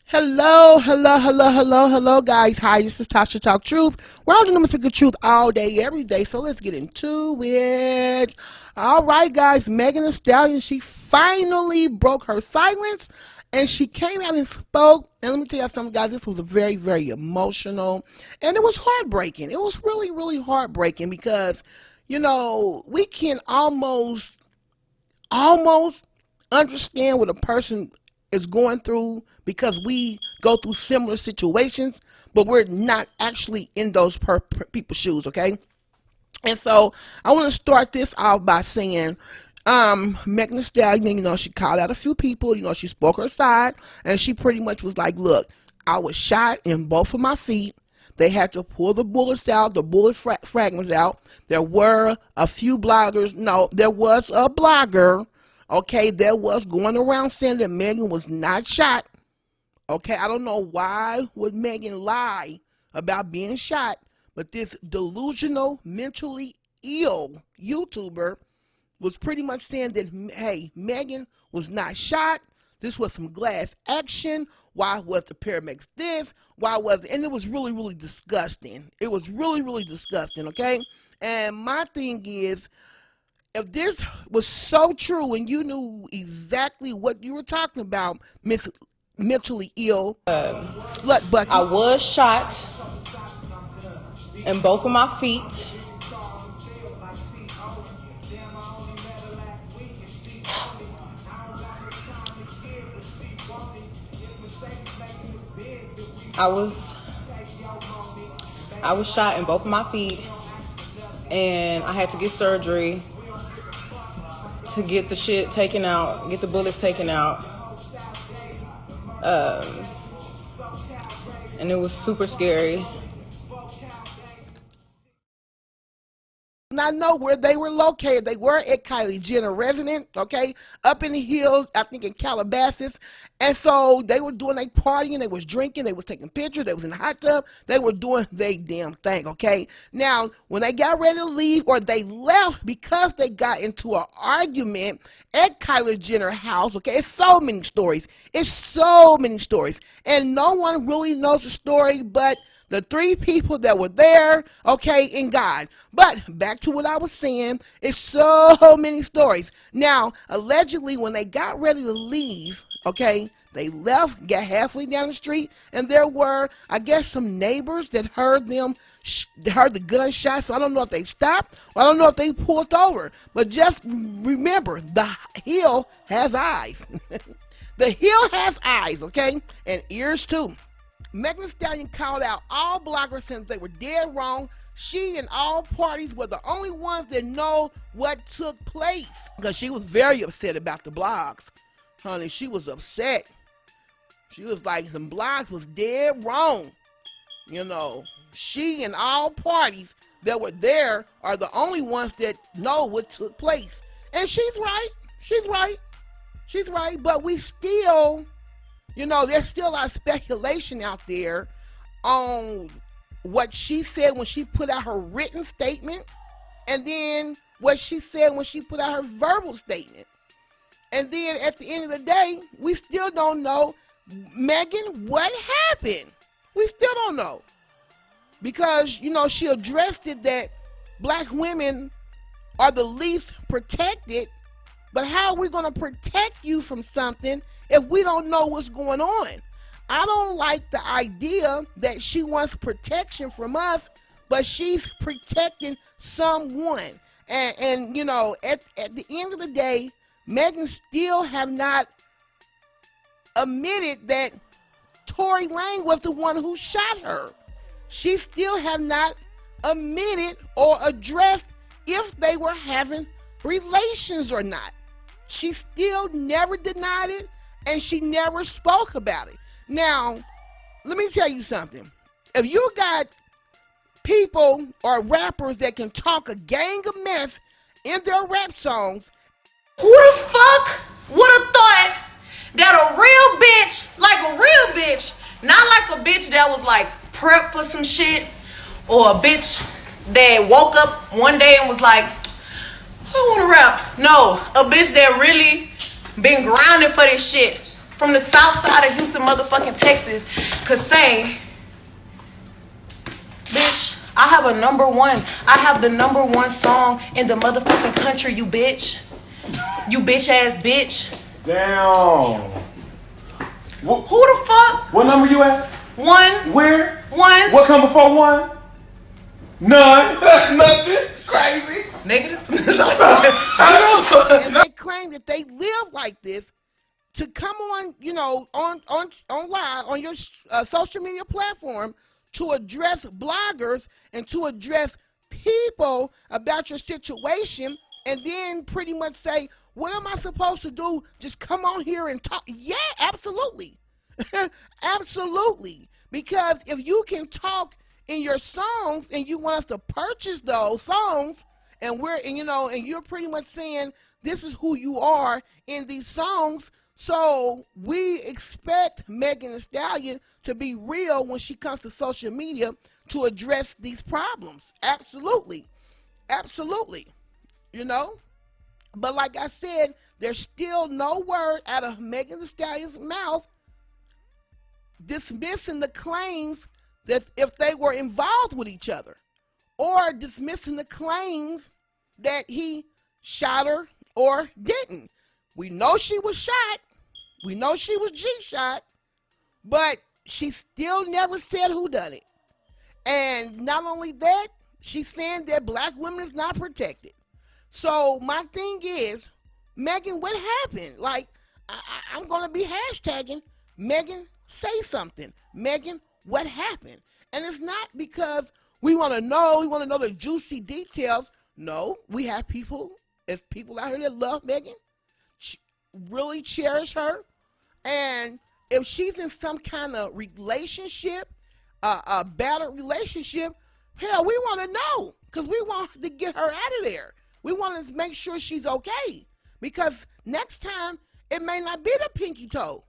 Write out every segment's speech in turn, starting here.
Hello, guys. Hi, this is Tasha Talk Truth. We're all doing speak the truth all day, every day. So let's get into it. All right, guys. Megan Thee Stallion, she finally broke her silence and she came out and spoke. And let me tell you something, guys. This was a very, very emotional and it was heartbreaking. It was really, really heartbreaking because, we can almost understand what a person is going through because we go through similar situations, but we're not actually in those people's shoes, okay? And so I want to start this off by saying, Megan Thee Stallion, she called out a few people, she spoke her side, and she pretty much was like, look, I was shot in both of my feet. They had to pull the bullets out, the bullet fragments out. There were a few bloggers. No, there was a blogger, okay, that was going around saying that Megan was not shot. Okay, I don't know why would Megan lie about being shot, but this delusional, mentally ill YouTuber was pretty much saying that, hey, Megan was not shot. This was some glass action. Why was the paramedics this? Why was it? And it was really, really disgusting. It was really, really disgusting, okay? And my thing is, if this was so true and you knew exactly what you were talking about, Miss Mentally Ill Slut Bucket. I was shot in both of my feet. I was shot in both of my feet, and I had to get surgery to get the shit taken out, get the bullets taken out. And it was super scary. And I know where they were located. They were at Kylie Jenner residence, okay, up in the hills, I think in Calabasas. And so they were doing their partying, they was drinking, they was taking pictures, they was in the hot tub, they were doing their damn thing, okay? Now, when they got ready to leave, or they left because they got into an argument at Kylie Jenner house, okay, it's so many stories. It's so many stories. And no one really knows the story but the three people that were there, okay, in God. But back to what I was saying, it's so many stories. Now, allegedly, when they got ready to leave, okay, they left, got halfway down the street, and there were, I guess, some neighbors that heard them, heard the gunshots. So I don't know if they stopped, or I don't know if they pulled over. But just remember, the hill has eyes. The hill has eyes, okay, and ears too. Megan Thee Stallion called out all bloggers since they were dead wrong. She and all parties were the only ones that know what took place. Because she was very upset about the blogs. Honey, she was upset. She was like, the blogs was dead wrong. She and all parties that were there are the only ones that know what took place. And she's right. She's right. She's right. But we still... there's still a lot of speculation out there on what she said when she put out her written statement, and then what she said when she put out her verbal statement. And then at the end of the day, we still don't know, Megan, what happened. We still don't know. Because, she addressed it that black women are the least protected, but how are we going to protect you from something if we don't know what's going on? I don't like the idea that she wants protection from us, but she's protecting someone. And at the end of the day, Megan still have not admitted that Tory Lane was the one who shot her. She still have not admitted or addressed if they were having relations or not. She still never denied it, and she never spoke about it. Now, let me tell you something. If you got people or rappers that can talk a gang of mess in their rap songs, Who the fuck would have thought that a real bitch, like a real bitch, not like a bitch that was like prepped for some shit, or a bitch that woke up one day and was like, I want to rap. No, a bitch that really been grinding for this shit from the south side of Houston, motherfucking Texas could say, bitch, I have a number one. I have the number one song in the motherfucking country, you bitch. You bitch ass bitch. Damn. Who the fuck? What number you at? One. Where? One. What come before one? None. That's nothing. It's crazy. Negative. And they claim that they live like this to come on, on live on your social media platform to address bloggers and to address people about your situation, and then pretty much say, what am I supposed to do? Just come on here and talk? Yeah, absolutely. Absolutely. Because if you can talk in your songs and you want us to purchase those songs, and you're pretty much saying this is who you are in these songs, so we expect Megan Thee Stallion to be real when she comes to social media to address these problems. Absolutely. Absolutely. But like I said, there's still no word out of Megan Thee Stallion's mouth dismissing the claims that if they were involved with each other, or dismissing the claims that he shot her or didn't. We know she was shot. We know she was G-shot, but she still never said who done it. And not only that, she's saying that black women is not protected. So my thing is, Megan, what happened? Like, I'm going to be hashtagging, Megan, say something. Megan, what happened? And it's not because we want to know the juicy details. No, we have people out here that love Megan, really cherish her. And if she's in some kind of relationship, a battered relationship, hell, we want to know, because we want to get her out of there. We want to make sure she's okay, because next time it may not be the pinky toe.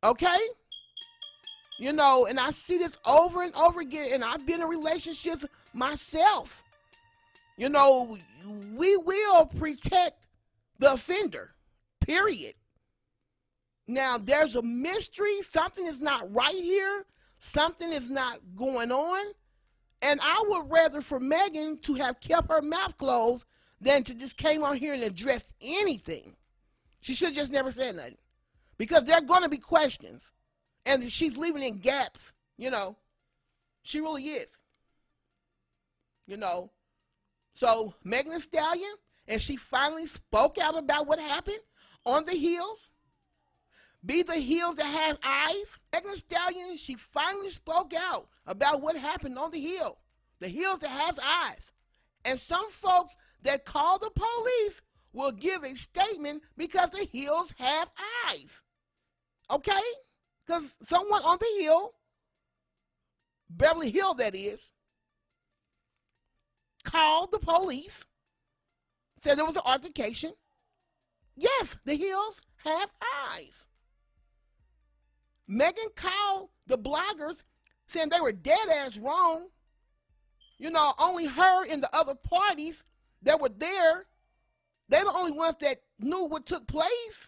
Okay? And I see this over and over again, and I've been in relationships myself. We will protect the offender, period. Now, there's a mystery. Something is not right here. Something is not going on. And I would rather for Megan to have kept her mouth closed than to just came on here and address anything. She should have just never said nothing. Because there are going to be questions. And she's leaving in gaps, She really is. So Megan Thee Stallion, and she finally spoke out about what happened on the hills. Be the hills that have eyes. Megan Thee Stallion, she finally spoke out about what happened on the hill. The hills that has eyes. And some folks that call the police will give a statement because the hills have eyes. Okay? Because someone on the hill, Beverly Hill that is, called the police, said there was an altercation. Yes, the hills have eyes. Megan called the bloggers saying they were dead ass wrong. Only her and the other parties that were there, they're the only ones that knew what took place.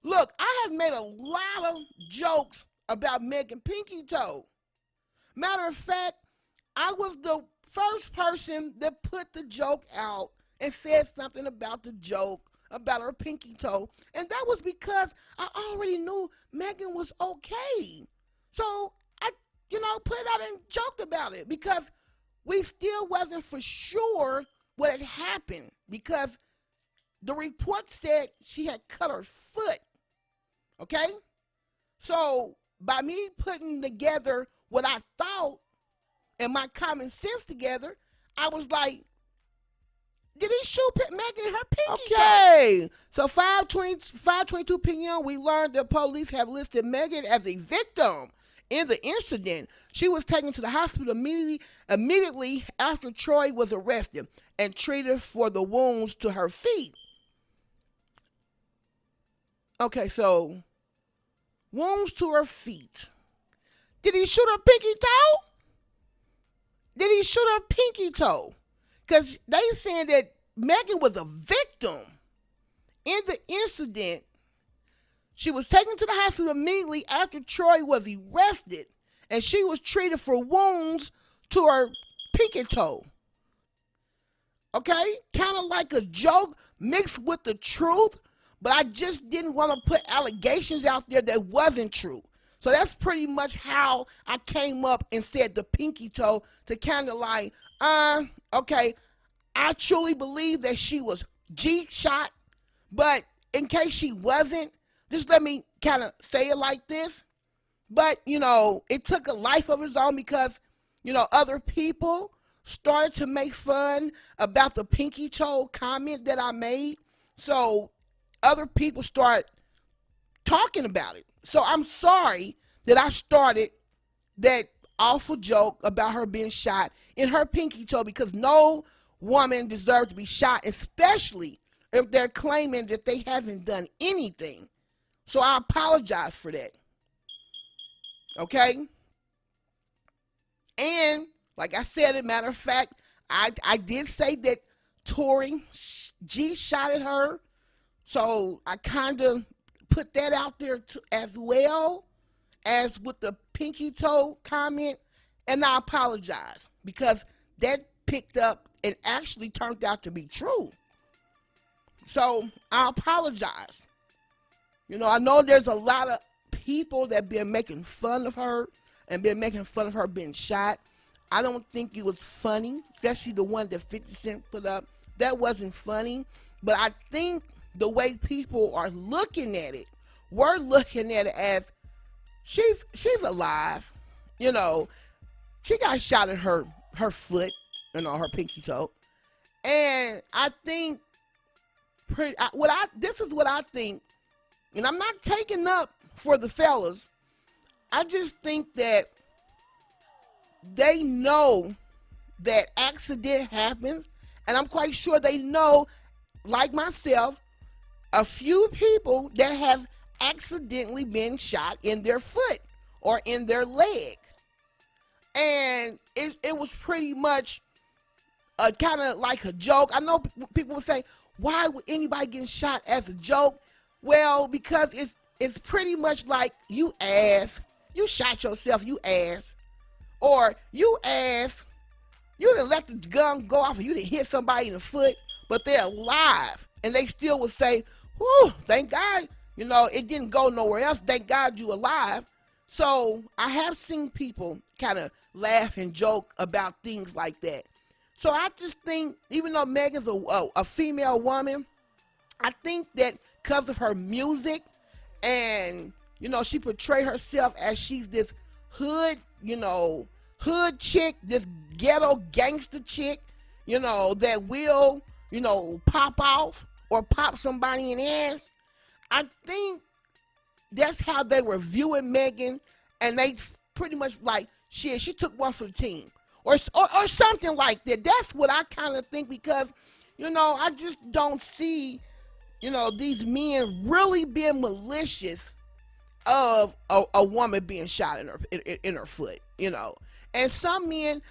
Look, I have made a lot of jokes about Megan Pinky Toe. Matter of fact, I was the first person that put the joke out and said something about the joke, about her pinky toe. And that was because I already knew Megan was okay. So I, put it out and joked about it because we still wasn't for sure what had happened, because the report said she had cut her foot. Okay? So by me putting together what I thought and my common sense together, I was like, did he shoot Megan in her pinky toe? Okay. So 5:22 p.m., we learned that police have listed Megan as a victim in the incident. She was taken to the hospital immediately after Troy was arrested and treated for the wounds to her feet. Okay, so wounds to her feet. Did he shoot her pinky toe? Did he shoot her pinky toe? Because they saying that Megan was a victim in the incident. She was taken to the hospital immediately after Troy was arrested, and she was treated for wounds to her pinky toe. Okay? Kind of like a joke mixed with the truth, but I just didn't want to put allegations out there that wasn't true. So that's pretty much how I came up and said the pinky toe, to kind of like, okay, I truly believe that she was G-shot, but in case she wasn't, just let me kind of say it like this. But, it took a life of its own because, other people started to make fun about the pinky toe comment that I made. So other people start talking about it. So I'm sorry that I started that awful joke about her being shot in her pinky toe, because no woman deserves to be shot, especially if they're claiming that they haven't done anything. So I apologize for that. Okay? And like I said, as a matter of fact, I did say that Tory G shot at her. So I kind of put that out there as well as with the pinky toe comment. And I apologize because that picked up and actually turned out to be true. So I apologize. I know there's a lot of people that been making fun of her and been making fun of her being shot. I don't think it was funny, especially the one that 50 Cent put up. That wasn't funny. But I think the way people are looking at it, we're looking at it as she's alive. She got shot at her foot, her pinky toe. And I think this is what I think, and I'm not taking up for the fellas. I just think that they know that accident happens, and I'm quite sure they know, like myself, a few people that have accidentally been shot in their foot or in their leg. And it was pretty much kind of like a joke. I know people will say, why would anybody get shot as a joke? Well, because it's pretty much like you shot yourself, you ass. Or you ass, you didn't let the gun go off and you didn't hit somebody in the foot, but they're alive. And they still would say, whew, thank God, it didn't go nowhere else. Thank God you alive. So I have seen people kind of laugh and joke about things like that. So I just think, even though Megan's a female woman, I think that because of her music and, she portrayed herself as she's this hood chick, this ghetto gangster chick, that will, pop off or pop somebody in the ass. I think that's how they were viewing Megan, and they pretty much like, shit, she took one for the team. Or something like that. That's what I kind of think, because, I just don't see, these men really being malicious of a woman being shot in her foot, And some men,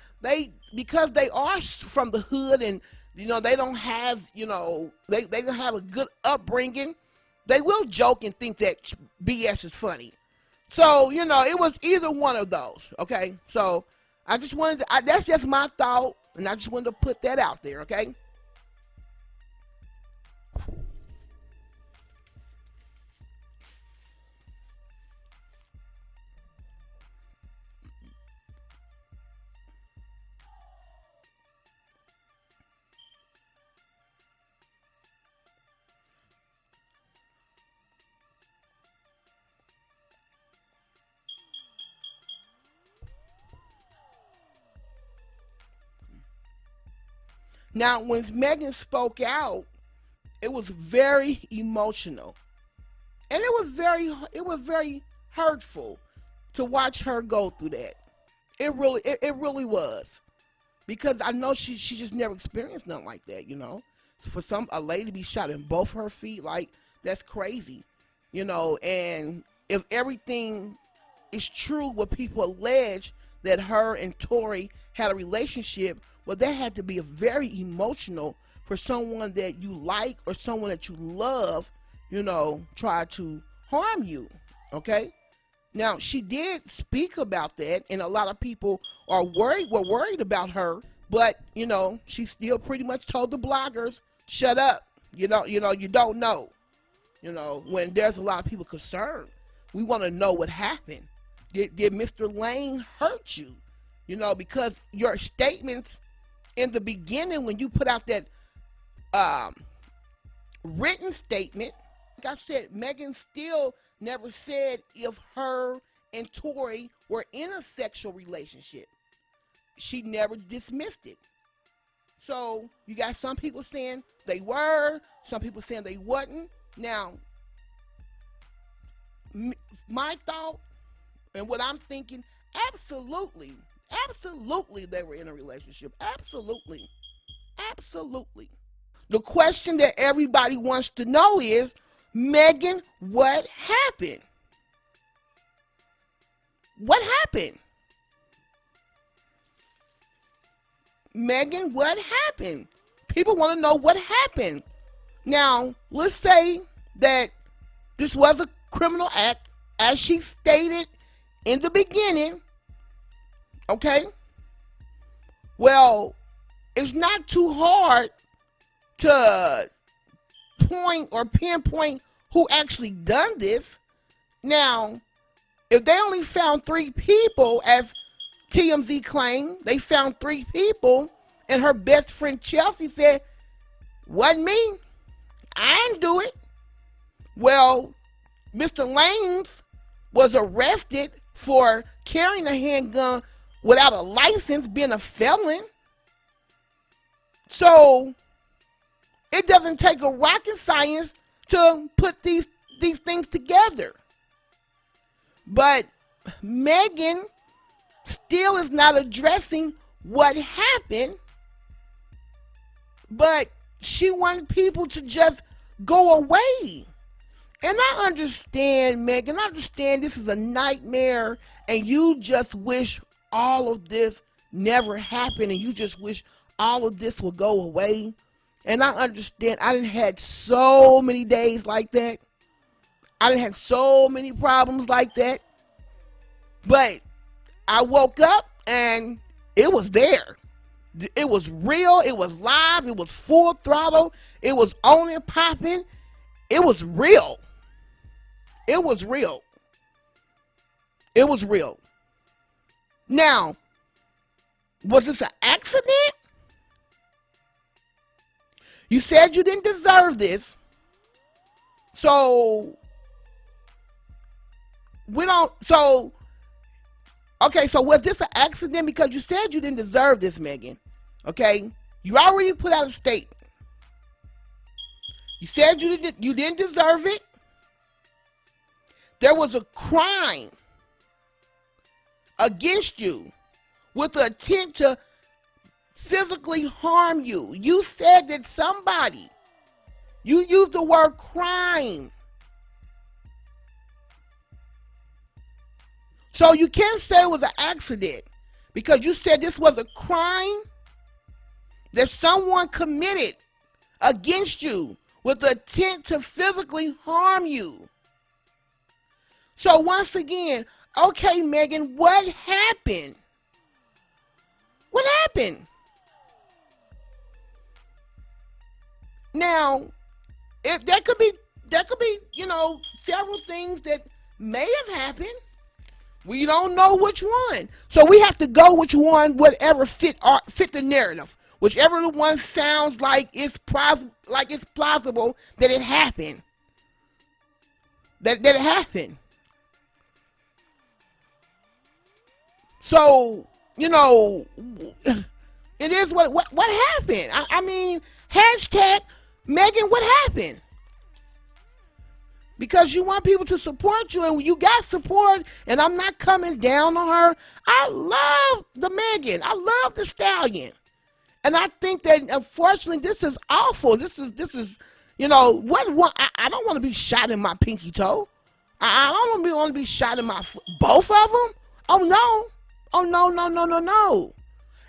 because they are from the hood and, they don't have, they don't have a good upbringing, they will joke and think that BS is funny. So, it was either one of those, okay? So I just wanted to, that's just my thought, and I just wanted to put that out there, okay? Now, when Megan spoke out, it was very emotional, and it was very hurtful to watch her go through that. It really was, because I know she just never experienced nothing like that. For a lady to be shot in both her feet, like, that's crazy. And if everything is true, what people allege that her and Tory had a relationship, well, that had to be very emotional for someone that you like or someone that you love, try to harm you. Okay. Now she did speak about that, and a lot of people were worried about her. But she still pretty much told the bloggers, "Shut up. You don't know." When there's a lot of people concerned, we want to know what happened. Did Mr. Lane hurt you? Because your statements in the beginning when you put out that written statement, like I said, Megan still never said if her and Tory were in a sexual relationship. She never dismissed it. So you got some people saying they were, some people saying they wasn't. Now, my thought and what I'm thinking, absolutely they were in a relationship. Absolutely. The question that everybody wants to know is, Megan, what happened? What happened? Megan, what happened? People want to know what happened. Now, let's say that this was a criminal act, as she stated in the beginning. Okay? Well, it's not too hard to point or pinpoint who actually done this. Now, if they only found 3 people, as TMZ claimed, they found 3 people, and her best friend Chelsea said, "Wasn't me. I didn't do it." Well, Mr. Lanez was arrested for carrying a handgun without a license, being a felon. So it doesn't take a rocket science to put these things together. But Megan still is not addressing what happened, but she wanted people to just go away. And I understand, Megan, I understand this is a nightmare, and you just wish all of this never happened, and you just wish all of this would go away. And I understand. I done had so many days like that. I done had so many problems like that. But I woke up and it was there. It was real. It was live. It was full throttle. It was on and popping. It was real. It was real. It was real. Now, was this an accident? You said you didn't deserve this. So, okay, so was this an accident because you said you didn't deserve this, Megan? Okay? You already put out a statement. You said you didn't deserve it. There was a crime against you with the intent to physically harm you. You said that somebody, you used the word crime. So you can't say it was an accident because you said this was a crime that someone committed against you with the intent to physically harm you. So once again, okay, Megan, what happened? What happened? Now, if there could be, several things that may have happened. We don't know which one. So we have to go which one, whatever fit the narrative. Whichever one sounds like it's plausible that it happened. That it happened. So, it is what happened. I mean, hashtag Megan, what happened? Because you want people to support you, and you got support, and I'm not coming down on her. I love the Megan. I love the stallion. And I think that, unfortunately, this is awful. This is I don't want to be shot in my pinky toe. I don't want to be shot in my foot. Both of them? Oh, no. Oh, no.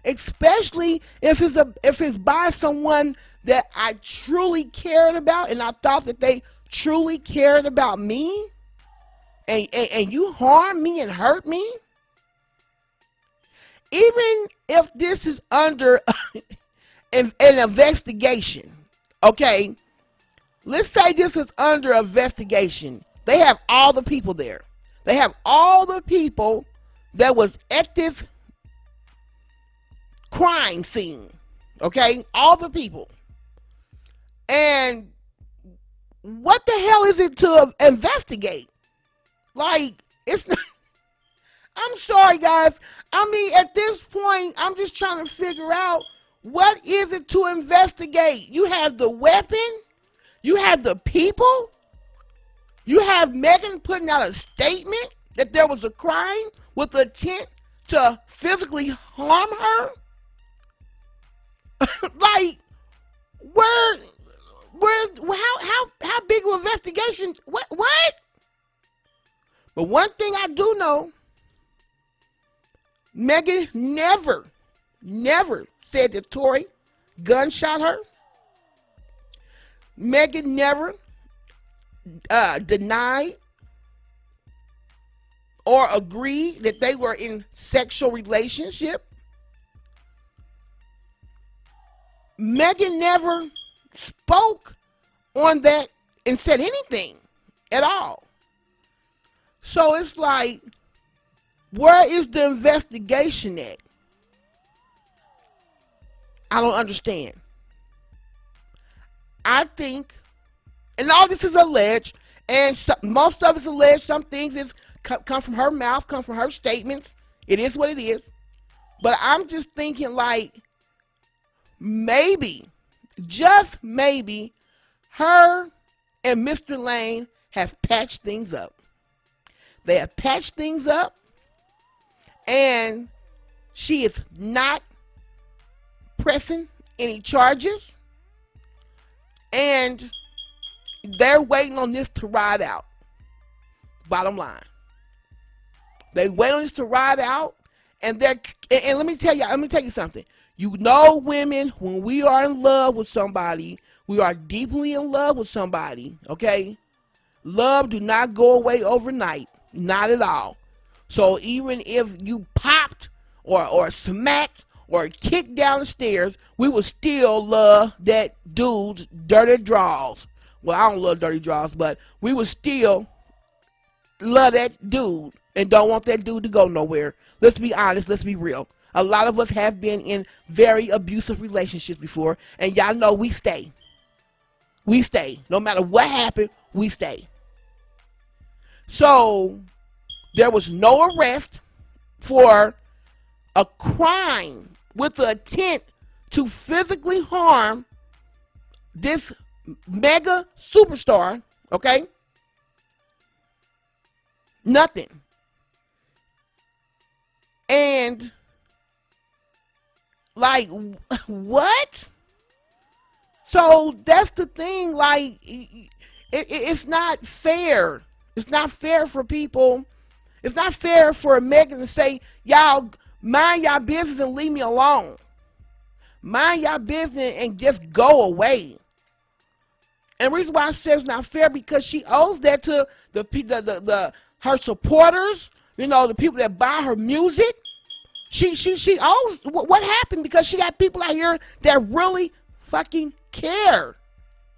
Especially if it's by someone that I truly cared about, and I thought that they truly cared about me. and you harm me and hurt me, even if this is under an investigation, okay? Let's say this is under investigation. They have all the people there. They have all the people that was at this crime scene, okay? All the people. And what the hell is it to investigate? Like, it's not. I'm sorry, guys. I mean, at this point, I'm just trying to figure out what is it to investigate. You have the weapon. You have the people. You have Megan putting out a statement that there was a crime with the intent to physically harm her. Like, how big of an investigation? What? But one thing I do know, Megan never said that Tory gunshot her. Megan never denied or agreed that they were in sexual relationship. Megan never spoke on that and said anything at all. So it's like, where is the investigation at? I don't understand. I think, and all this is alleged, and most of it's alleged. Some things is come from her mouth, come from her statements. It is what it is. But I'm just thinking, like, maybe, just maybe, her and Mr. Lane have patched things up. They have patched things up, and she is not pressing any charges, and they're waiting on this to ride out. Bottom line, they wait on this to ride out, and let me tell you something. You know, women, when we are in love with somebody, we are deeply in love with somebody. Okay, love do not go away overnight, not at all. So even if you popped or smacked or kicked down the stairs, we would still love that dude's dirty draws. Well, I don't love dirty draws, but we would still love that dude and don't want that dude to go nowhere. Let's be honest. Let's be real. A lot of us have been in very abusive relationships before, and y'all know we stay. We stay. No matter what happened, we stay. So there was no arrest for a crime with the intent to physically harm this mega superstar, okay? Nothing. And, like, what? So that's the thing, like, it's not fair. It's not fair for people. It's not fair for Megan to say, y'all mind y'all business and leave me alone. Mind y'all business and just go away. And the reason why I say it's not fair, because she owes that to her supporters, you know, the people that buy her music. She owes what happened, because she got people out here that really fucking care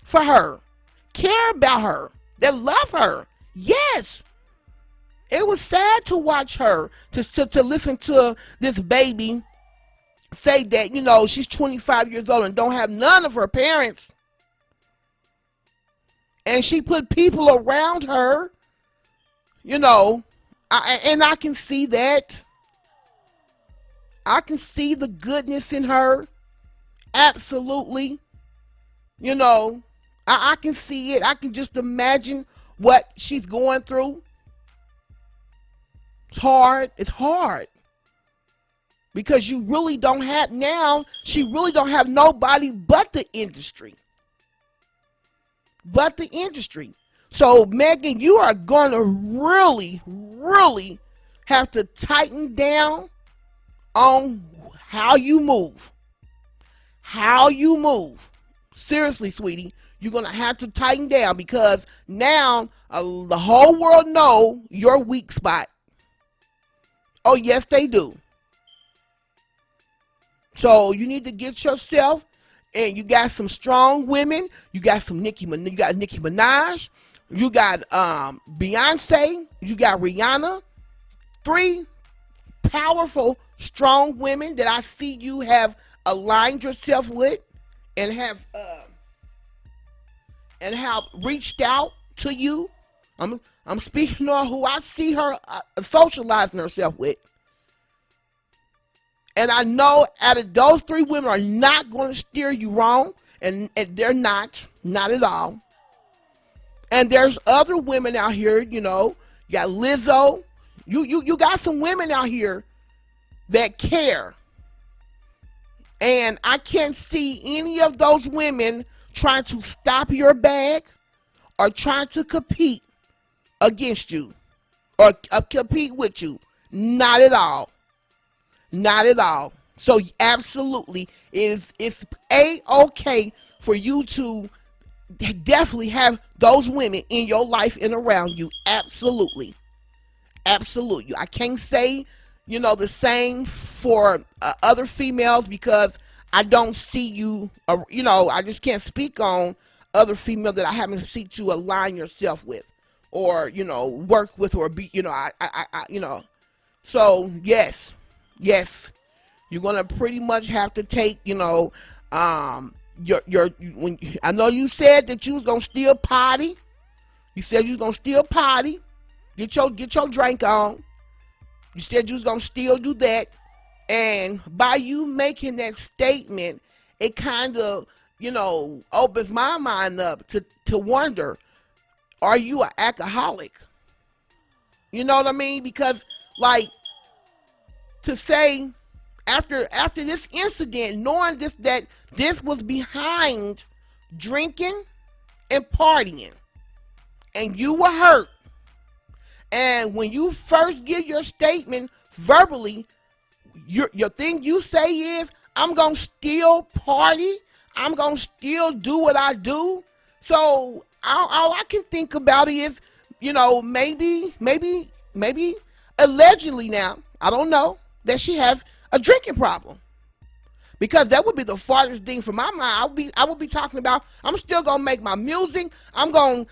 for her, care about her, that love her. Yes. It was sad to watch her, to listen to this baby say that, you know, she's 25 years old and don't have none of her parents. And she put people around her, you know, and I can see that. I can see the goodness in her. Absolutely. You know, I can see it. I can just imagine what she's going through. It's hard. It's hard. Because you really don't have, now, she really don't have nobody but the industry. But the industry. So, Megan, you are going to really, really have to tighten down on how you move. How you move. Seriously, sweetie, You're gonna have to tighten down because now the whole world know your weak spot. Oh yes, they do. So you need to get yourself, and you got some strong women. You got you got Nicki Minaj. You got Beyonce. You got Rihanna. Three powerful, strong women that I see you have aligned yourself with, and have reached out to you. I'm speaking on who I see her socializing herself with. And I know out of those three women are not going to steer you wrong. And they're not at all. And there's other women out here, you got Lizzo. You got some women out here that care. And I can't see any of those women trying to stop your bag or trying to compete against you or compete with you. Not at all. Not at all. So absolutely, it's A-okay for you to definitely have those women in your life and around you. Absolutely. Absolutely. I can't say, the same for other females because I don't see you, I just can't speak on other females that I haven't seen you align yourself with or, work with or be, So, yes, you're going to pretty much have to take, your when I know you said that you was going to still potty. You said you was going to still potty. Get your drink on. You said you was going to still do that. And by you making that statement, it kind of, opens my mind up to wonder, are you an alcoholic? You know what I mean? Because, like, to say after this incident, knowing that this was behind drinking and partying, and you were hurt, and when you first give your statement verbally, your thing you say is, I'm gonna still party, I'm gonna still do what I do. So all I can think about is, maybe allegedly now, I don't know, that she has a drinking problem. Because that would be the farthest thing from my mind. I would be talking about, I'm still gonna make my music. I'm gonna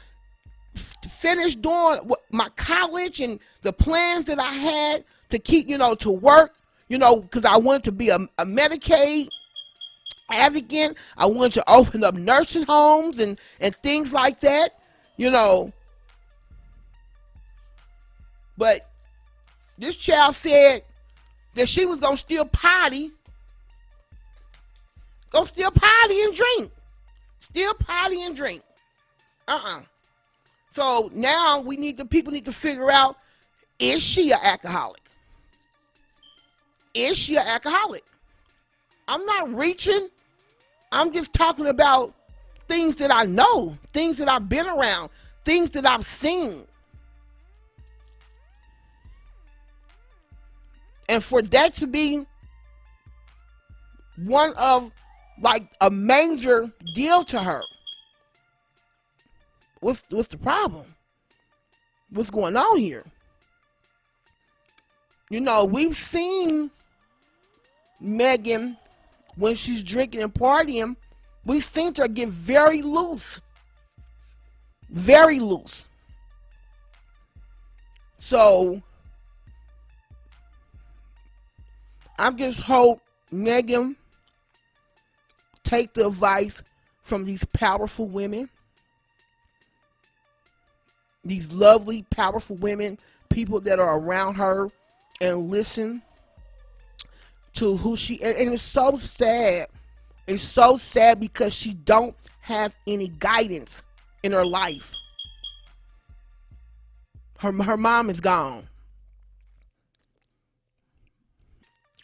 finish doing my college and the plans that I had to keep, to work, because I wanted to be a Medicaid advocate. I wanted to open up nursing homes and things like that, But this child said that she was gonna still potty and drink. Still potty and drink. So now people need to figure out, is she an alcoholic? Is she an alcoholic? I'm not reaching. I'm just talking about things that I know, things that I've been around, things that I've seen. And for that to be one of, like, a major deal to her, what's the problem? What's going on here? We've seen Megan when she's drinking and partying. We've seen her get very loose. Very loose. So I just hope Megan take the advice from these powerful women, these lovely, powerful women, people that are around her, and listen to who she. And it's so sad. It's so sad because she don't have any guidance in her life. Her mom is gone.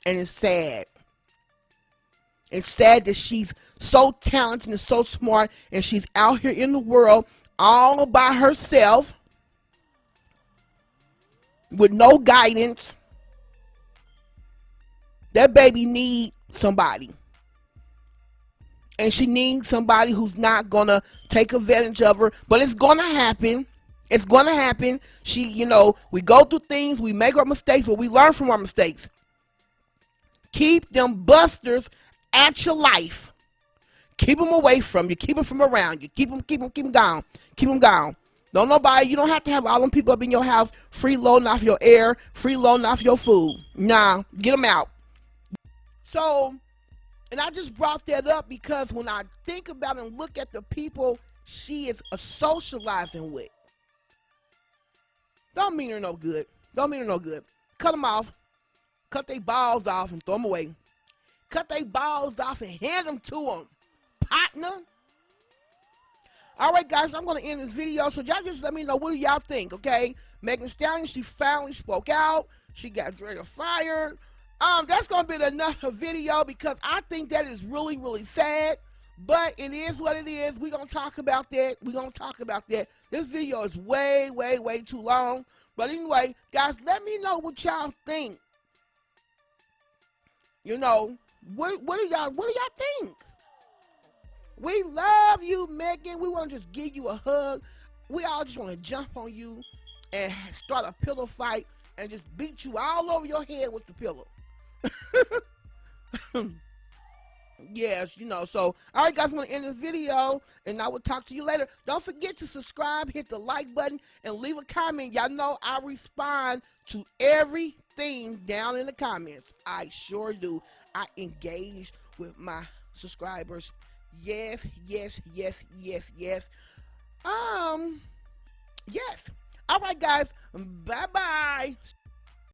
And it's sad. It's sad that she's so talented and so smart, and she's out here in the world all by herself with no guidance. That baby need somebody. and she needs somebody who's not gonna take advantage of her. But it's gonna happen. It's gonna happen. She, we go through things, we make our mistakes, but we learn from our mistakes. Keep them busters at your life. Keep them away from you. Keep them from around you. Keep them gone. Keep them gone. Don't nobody, you don't have to have all them people up in your house freeloading off your air, freeloading off your food. Nah, get them out. So, and I just brought that up because when I think about and look at the people she is socializing with, don't mean her no good. Don't mean her no good. Cut them off. Cut their balls off and throw them away. Cut their balls off and hand them to them. Partner. All right, guys, I'm going to end this video. So y'all just let me know, what do y'all think, okay? Megan Thee Stallion, she finally spoke out. She got Drea fired. That's going to be another video because I think that is really, really sad. But it is what it is. We're going to talk about that. We're going to talk about that. This video is way, way, way too long. But anyway, guys, let me know what y'all think. What do y'all think? We love you, Megan. We want to just give you a hug. We all just want to jump on you and start a pillow fight and just beat you all over your head with the pillow. Yes, so, all right, guys, I'm going to end this video, and I will talk to you later. Don't forget to subscribe, hit the like button, and leave a comment. Y'all know I respond to everything down in the comments. I sure do. I engage with my subscribers. Yes, yes, yes, yes, yes. Yes. All right, guys. Bye-bye.